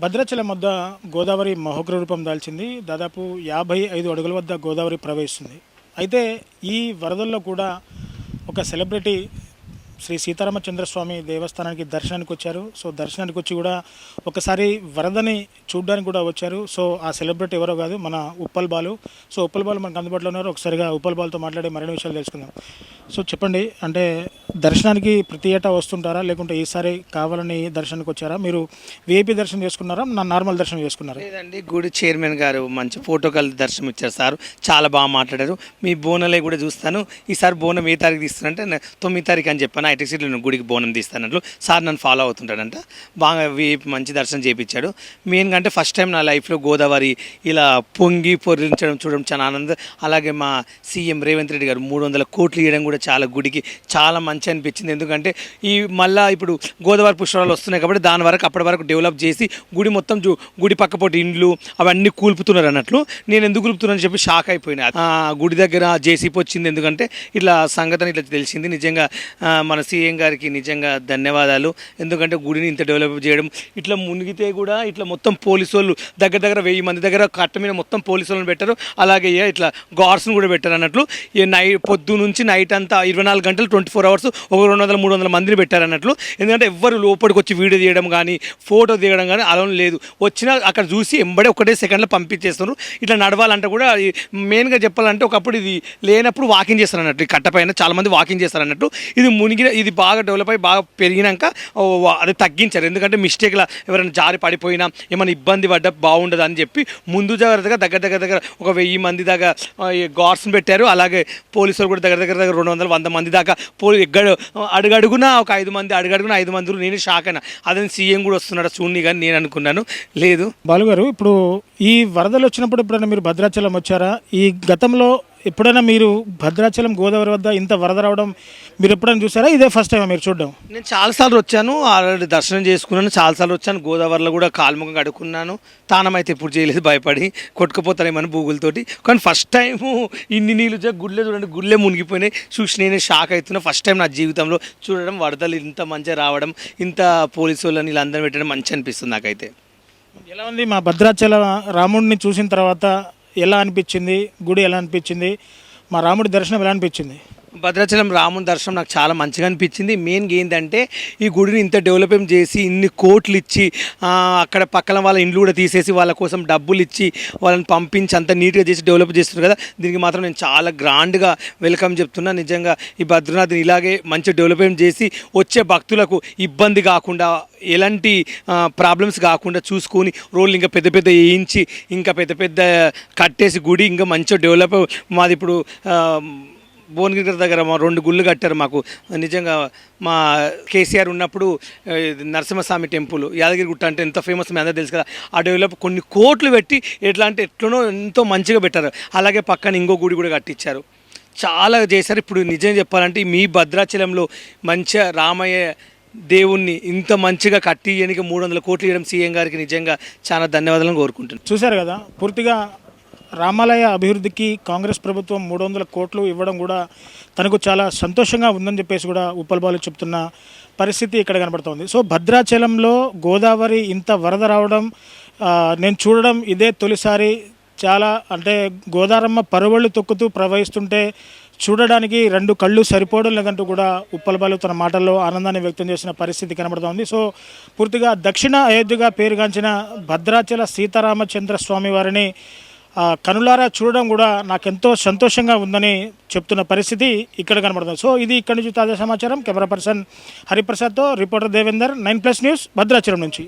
భద్రాచలం వద్ద గోదావరి మహోగ్ర రూపం దాల్చింది. దాదాపు 55 అడుగుల వద్ద గోదావరి ప్రవహిస్తుంది. అయితే ఈ వరదల్లో కూడా ఒక సెలబ్రిటీ శ్రీ సీతారామచంద్రస్వామి దేవస్థానానికి దర్శనానికి వచ్చారు. సో దర్శనానికి వచ్చి కూడా ఒకసారి వరదని చూడడానికి కూడా వచ్చారు. సో ఆ సెలబ్రిటీ ఎవరో కాదు, మన ఉప్పల్ బాలు. సో ఉప్పల్ బాలు మనకు అందుబాటులో ఉన్నారు. ఒకసారిగా ఉప్పల్ బాలుతో మాట్లాడి మరిన్ని విషయాలు తెలుసుకుందాం. సో చెప్పండి, అంటే దర్శనానికి ప్రతి ఏటా వస్తుంటారా, లేకుంటే ఈసారి కావాలని దర్శనానికి వచ్చారా? మీరు విఐపి దర్శనం చేసుకున్నారా, నార్మల్ దర్శనం చేసుకున్నారా? లేదండి, గుడి చైర్మన్ గారు మంచి ఫోటో కలిసి దర్శనం ఇచ్చారు. సార్ చాలా బాగా మాట్లాడారు. మీ బోనలే కూడా చూస్తాను. ఈసారి బోనం ఏ తారీఖు తీస్తానంటే 9 తారీఖు అని చెప్పాను. ఐటీ సిటీలో గుడికి బోనం తీస్తానట్లు సార్ నన్ను ఫాలో అవుతుంటాడంట. బాగా మంచి దర్శనం చేయించాడు. మెయిన్గా అంటే ఫస్ట్ టైం నా లైఫ్లో గోదావరి ఇలా పొంగి పొరించడం చూడడం చాలా ఆనందం. అలాగే మా సీఎం రేవంత్ రెడ్డి గారు 300 కోట్లు ఇవ్వడం కూడా చాలా గుడికి చాలా మంచి అనిపించింది. ఎందుకంటే ఈ మళ్ళీ ఇప్పుడు గోదావరి పుష్కరాలు వస్తున్నాయి కాబట్టి దాని వరకు అప్పటి వరకు డెవలప్ చేసి గుడి మొత్తం గుడి పక్కపోటి ఇండ్లు అవన్నీ కూల్పుతున్నారు అన్నట్లు. నేను ఎందుకు కూల్పుతున్నానని చెప్పి షాక్ అయిపోయినా. గుడి దగ్గర జేసీపీ వచ్చింది, ఎందుకంటే ఇట్లా సంగతిని ఇట్లా తెలిసింది. నిజంగా మన సీఎం గారికి నిజంగా ధన్యవాదాలు. ఎందుకంటే గుడిని ఇంత డెవలప్ చేయడం, ఇట్లా మునిగితే కూడా ఇట్లా మొత్తం పోలీసు వాళ్ళు దగ్గర 1000 మంది దగ్గర కట్ట మీద మొత్తం పోలీసు వాళ్ళని పెట్టారు. అలాగే ఇట్లా గార్డ్స్ని కూడా పెట్టారు అన్నట్లు. పొద్దు నుంచి నైట్ అంతా 24 గంటలు 24 అవర్స్ ఒక 200-300 మందిని పెట్టారన్నట్లు. ఎందుకంటే ఎవ్వరు లోపలికి వచ్చి వీడియో తీయడం కానీ ఫోటో తీయడం కానీ అలా లేదు. వచ్చినా అక్కడ చూసి ఎంబడే ఒకటే సెకండ్లో పంపించేస్తున్నారు. ఇట్లా నడవాలంటే కూడా మెయిన్గా చెప్పాలంటే ఒకప్పుడు ఇది లేనప్పుడు వాకింగ్ చేస్తారు అన్నట్టు. ఈ కట్టపైన చాలామంది వాకింగ్ చేస్తారు అన్నట్టు. ఇది బాగా డెవలప్ అయ్యి బాగా పెరిగినాక అది తగ్గించారు. ఎందుకంటే మిస్టేక్లా ఎవరైనా జారి పడిపోయినా ఏమైనా ఇబ్బంది పడ్డా బాగుండదు అని చెప్పి ముందు జాగ్రత్తగా దగ్గర ఒక 1000 మంది దాకా గార్డ్స్ని పెట్టారు. అలాగే పోలీసులు కూడా దగ్గర 200-100 మంది దాకా అడుగడుగున ఒక 5 మంది అడుగడుగున 5 మంది. నేను షాక్ అయినా. అదే సీఎం కూడా వస్తున్నాడు చూడని కానీ నేను అనుకున్నాను. లేదు. బాలుగారు, ఇప్పుడు ఈ వరదలు వచ్చినప్పుడు ఎప్పుడైనా మీరు భద్రాచలం వచ్చారా? ఈ గతంలో ఎప్పుడైనా మీరు భద్రాచలం గోదావరి వద్ద ఇంత వరద రావడం మీరు ఎప్పుడైనా చూసారా? ఇదే ఫస్ట్ టైం మీరు చూడడం? నేను చాలాసార్లు వచ్చాను, ఆల్రెడీ దర్శనం చేసుకున్నాను, చాలాసార్లు వచ్చాను. గోదావరిలో కూడా కాలుముఖం కడుక్కున్నాను. తానం అయితే ఎప్పుడు చేయలేదు, భయపడి కొట్టుకుపోతానేమని బూగులతోటి. కానీ ఫస్ట్ టైము ఇన్ని నీళ్ళు గుళ్ళే చూడండి, గుళ్ళే మునిగిపోయినాయి. చూసి నేనే షాక్ అవుతున్నా. ఫస్ట్ టైం నా జీవితంలో చూడడం, వరదలు ఇంత మంచిగా రావడం, ఇంత పోలీసు వాళ్ళని వీళ్ళందరూ పెట్టడం మంచి అనిపిస్తుంది నాకైతే. ఎలా ఉంది మా భద్రాచల రాముడిని చూసిన తర్వాత? ఎలా అనిపించింది? గుడి ఎలా అనిపించింది? మా రాముడి దర్శనం ఎలా అనిపించింది? భద్రాచలం రాముని దర్శనం నాకు చాలా మంచిగా అనిపించింది. మెయిన్గా ఏంటంటే ఈ గుడిని ఇంత డెవలప్మెంట్ చేసి ఇన్ని కోట్లు ఇచ్చి అక్కడ పక్కన వాళ్ళ ఇండ్లు కూడా తీసేసి వాళ్ళ కోసం డబ్బులు ఇచ్చి వాళ్ళని పంపించి అంత నీట్గా చేసి డెవలప్ చేస్తున్నారు కదా. దీనికి మాత్రం నేను చాలా గ్రాండ్గా వెల్కమ్ చెప్తున్నా. నిజంగా ఈ బద్రీనాథ్ని ఇలాగే మంచి డెవలప్మెంట్ చేసి వచ్చే భక్తులకు ఇబ్బంది కాకుండా, ఎలాంటి ప్రాబ్లమ్స్ కాకుండా చూసుకొని రోడ్లు ఇంకా పెద్ద వేయించి ఇంకా పెద్ద కట్టేసి గుడి ఇంకా మంచిగా డెవలప్. మాది ఇప్పుడు భువనగిరి దగ్గర 2 గుళ్ళు కట్టారు మాకు. నిజంగా మా కేసీఆర్ ఉన్నప్పుడు నరసింహస్వామి టెంపుల్ యాదగిరిగుట్ట అంటే ఎంత ఫేమస్ మీ అందరూ తెలుసు కదా. ఆ డెవలప్ కొన్ని కోట్లు పెట్టి ఎట్లనో ఎంతో మంచిగా పెట్టారు. అలాగే పక్కన ఇంకో గుడి కూడా కట్టించారు. చాలా చేశారు. ఇప్పుడు నిజం చెప్పాలంటే మీ భద్రాచలంలో మంచిగా రామయ్య దేవుణ్ణి ఇంత మంచిగా కట్టియడానికి 300 కోట్లు ఇవ్వడం సీఎం గారికి నిజంగా చాలా ధన్యవాదాలను కోరుకుంటున్నాను. చూశారు కదా, పూర్తిగా రామాలయ అభివృద్ధికి కాంగ్రెస్ ప్రభుత్వం 300 కోట్లు ఇవ్వడం కూడా తనకు చాలా సంతోషంగా ఉందని చెప్పేసి కూడా ఉప్పల్ బాలు చెప్తున్న పరిస్థితి ఇక్కడ కనబడుతోంది. సో భద్రాచలంలో గోదావరి ఇంత వరద రావడం నేను చూడడం ఇదే తొలిసారి. చాలా అంటే గోదారమ్మ పరువళ్ళు తొక్కుతూ ప్రవహిస్తుంటే చూడడానికి 2 కళ్ళు సరిపోవడం లేదంటూ కూడా ఉప్పల్ బాలు తన మాటల్లో ఆనందాన్ని వ్యక్తం చేసిన పరిస్థితి కనబడుతోంది. సో పూర్తిగా దక్షిణ అయోధ్యగా పేరుగాంచిన భద్రాచల సీతారామచంద్ర స్వామి వారిని కనులారా చూడడం కూడా నాకెంతో సంతోషంగా ఉందని చెప్తున్న పరిస్థితి ఇక్కడ కనబడుతుంది. సో ఇది ఇక్కడి నుంచి తాజా సమాచారం. కెమెరా పర్సన్ హరిప్రసాద్తో రిపోర్టర్ దేవేందర్, 9+ న్యూస్, భద్రాచలం నుంచి.